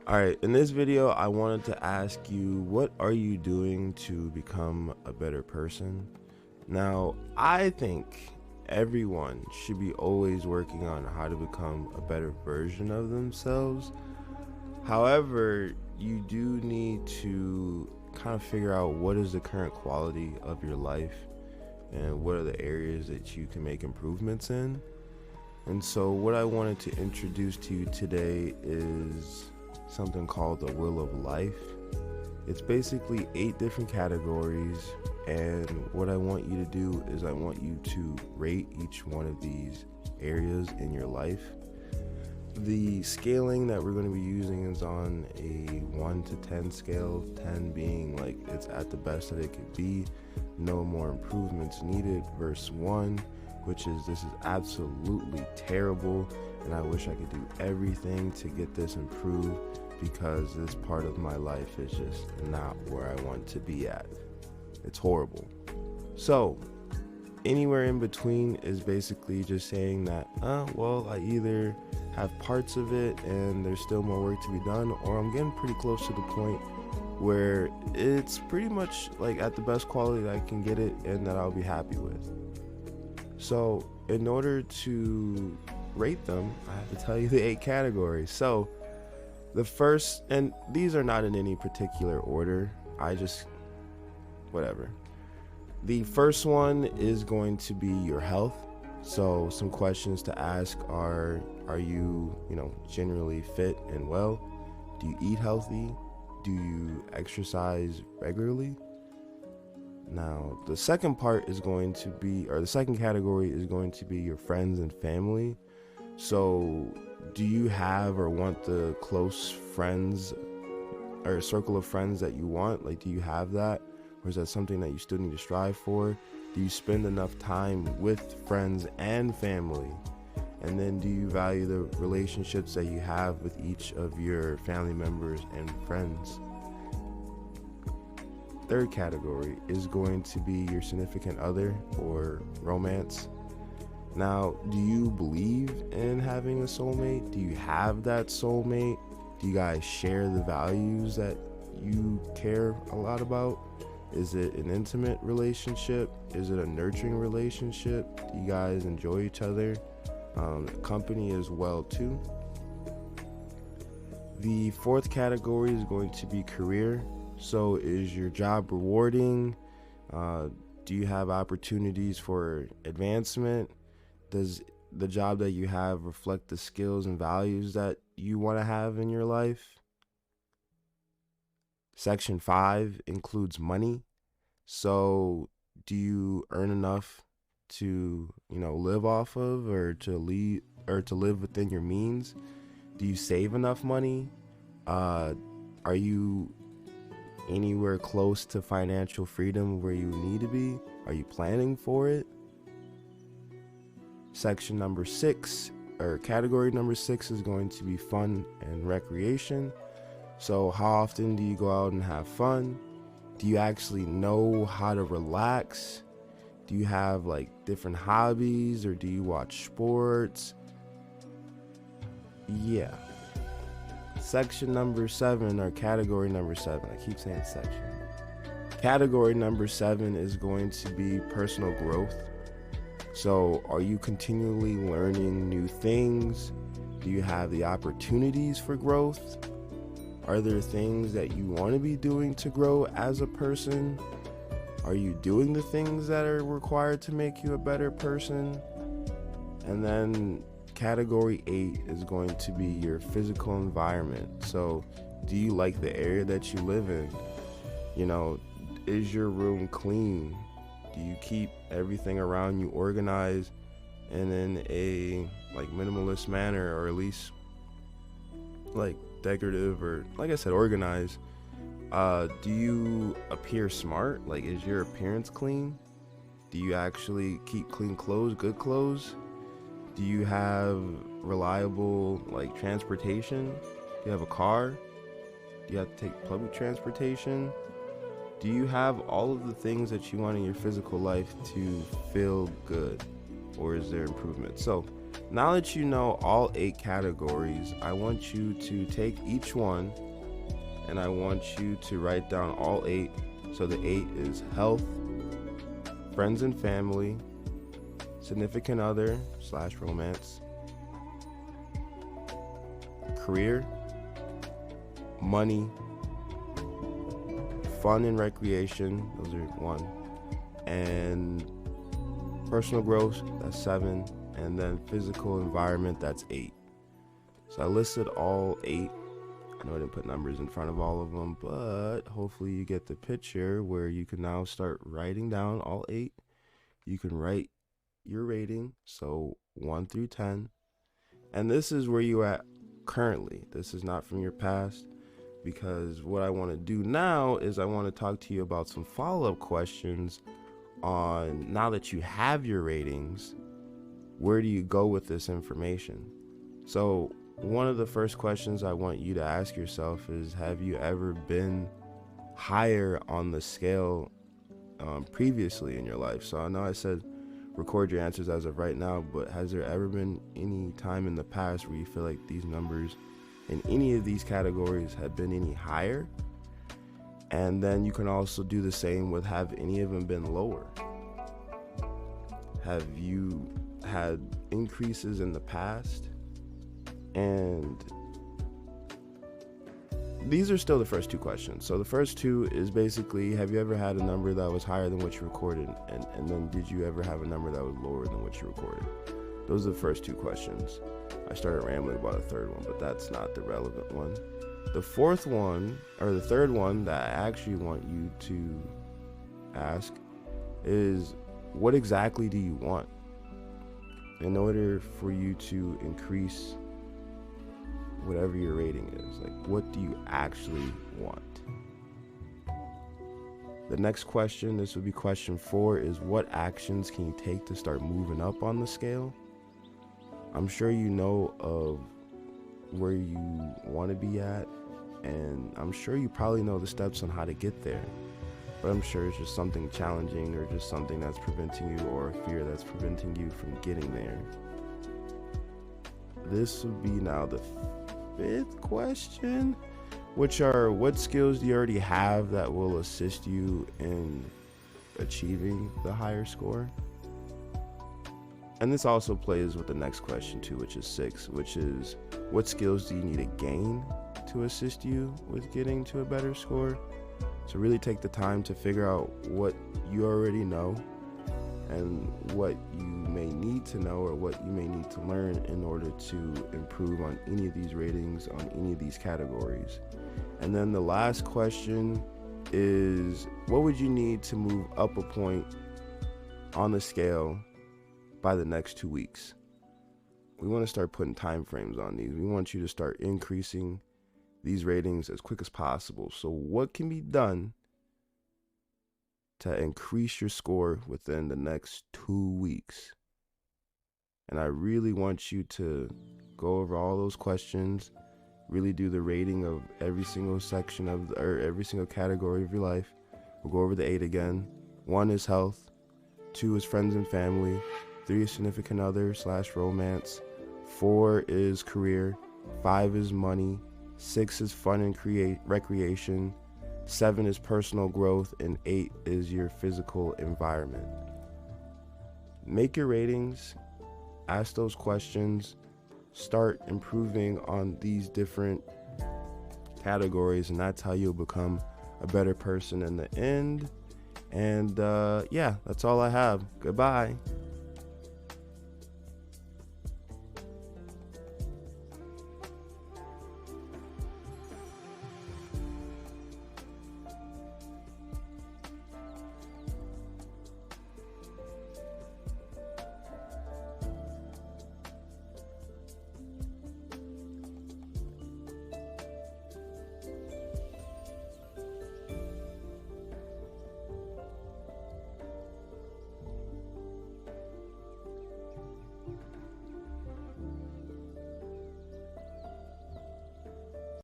Alright, in this video, I wanted to ask you, what are you doing to become a better person? Now, I think everyone should be always working on how to become a better version of themselves. However, you do need to kind of figure out what is the current quality of your life and what are the areas that you can make improvements in. And so what I wanted to introduce to you today is something called the Wheel of Life. It's basically 8 different categories, and what I want you to do is I want you to rate each one of these areas in your life. The scaling that we're going to be using is on a 1 to 10 scale, 10 being like it's at the best that it could be, no more improvements needed, verse 1, which is this is absolutely terrible and I wish I could do everything to get this improved because this part of my life is just not where I want to be at. It's horrible. So anywhere in between is basically just saying that well, I either have parts of it and there's still more work to be done, or I'm getting pretty close to the point where it's pretty much like at the best quality that I can get it and that I'll be happy with. So in order to rate them, I have to tell you the 8 categories. So the first, and these are not in any particular order, I just whatever. The first one is going to be your health. So some questions to ask are you generally fit and well? Do you eat healthy? Do you exercise regularly? Now, the second part is going to be, or the second category is going to be your friends and family. So do you have or want the close friends or circle of friends that you want? Like, do you have that? Or is that something that you still need to strive for? Do you spend enough time with friends and family? And then do you value the relationships that you have with each of your family members and friends? Third category is going to be your significant other or romance. Now, do you believe in having a soulmate? Do you have that soulmate? Do you guys share the values that you care a lot about? Is it an intimate relationship? Is it a nurturing relationship? Do you guys enjoy each other? Company as well too. The fourth category is going to be career. So is your job rewarding? Do you have opportunities for advancement? Does the job that you have reflect the skills and values that you want to have in your life? Section 5 includes money. So do you earn enough to, live off of, or to live within your means? Do you save enough money? Are you anywhere close to financial freedom where you need to be? Are you planning for it? Section number 6, or category number 6, is going to be fun and recreation. So how often do you go out and have fun? Do you actually know how to relax? Do you have like different hobbies, or do you watch sports? Yeah. Section number 7, or category number 7, I keep saying section. Category number 7 is going to be personal growth. So are you continually learning new things? Do you have the opportunities for growth? Are there things that you want to be doing to grow as a person? Are you doing the things that are required to make you a better person? And then category 8 is going to be your physical environment. So do you like the area that you live in? Is your room clean? Do you keep everything around you organized and in a minimalist manner, or at least decorative, or like I said, organized? Do you appear smart? Is your appearance clean? Do you actually keep clean clothes, good clothes? Do you have reliable transportation? Do you have a car? Do you have to take public transportation? Do you have all of the things that you want in your physical life to feel good, or is there improvement? So Now that you know all 8 categories, I want you to take each one and I want you to write down all 8. So the 8 is health, friends and family, significant other / romance, career, money, fun and recreation, those are 1, and personal growth, that's 7, and then physical environment, that's 8. So I listed all 8. I know I didn't put numbers in front of all of them, but hopefully you get the picture where you can now start writing down all 8. You can write your rating, so 1 through 10. And this is where you're at currently. This is not from your past, because what I want to do now is I want to talk to you about some follow-up questions on, now that you have your ratings, where do you go with this information? So one of the first questions I want you to ask yourself is, have you ever been higher on the scale previously in your life? So I know I said record your answers as of right now, but has there ever been any time in the past where you feel like these numbers in any of these categories have been any higher? And then you can also do the same with, have any of them been lower? Have you had increases in the past? And these are still the first 2 questions. So the first 2 is basically, have you ever had a number that was higher than what you recorded? And then did you ever have a number that was lower than what you recorded? Those are the first 2 questions. I started rambling about a third one, but that's not the relevant one. The fourth one, or the third one that I actually want you to ask is, what exactly do you want? In order for you to increase whatever your rating is, like, what do you actually want? The next question, this would be question 4, is what actions can you take to start moving up on the scale? I'm sure you know of where you want to be at, and I'm sure you probably know the steps on how to get there, but I'm sure it's just something challenging, or just something that's preventing you, or a fear that's preventing you from getting there. This would be now the 5th question, which are, what skills do you already have that will assist you in achieving the higher score? And this also plays with the next question too, which is 6, which is, what skills do you need to gain to assist you with getting to a better score? So really take the time to figure out what you already know and what you may need to know, or what you may need to learn in order to improve on any of these ratings, on any of these categories. And then the last question is, what would you need to move up a point on the scale by the next 2 weeks? We want to start putting time frames on these. We want you to start increasing these ratings as quick as possible. So what can be done to increase your score within the next 2 weeks? And I really want you to go over all those questions, really do the rating of every single section of or every single category of your life. We'll go over the 8 again. 1 is health, 2 is friends and family, 3 is significant other / romance, 4 is career, 5 is money, 6 is fun and recreation, 7 is personal growth, and 8 is your physical environment. Make your ratings, ask those questions, start improving on these different categories, and that's how you'll become a better person in the end. And yeah, that's all I have. Goodbye.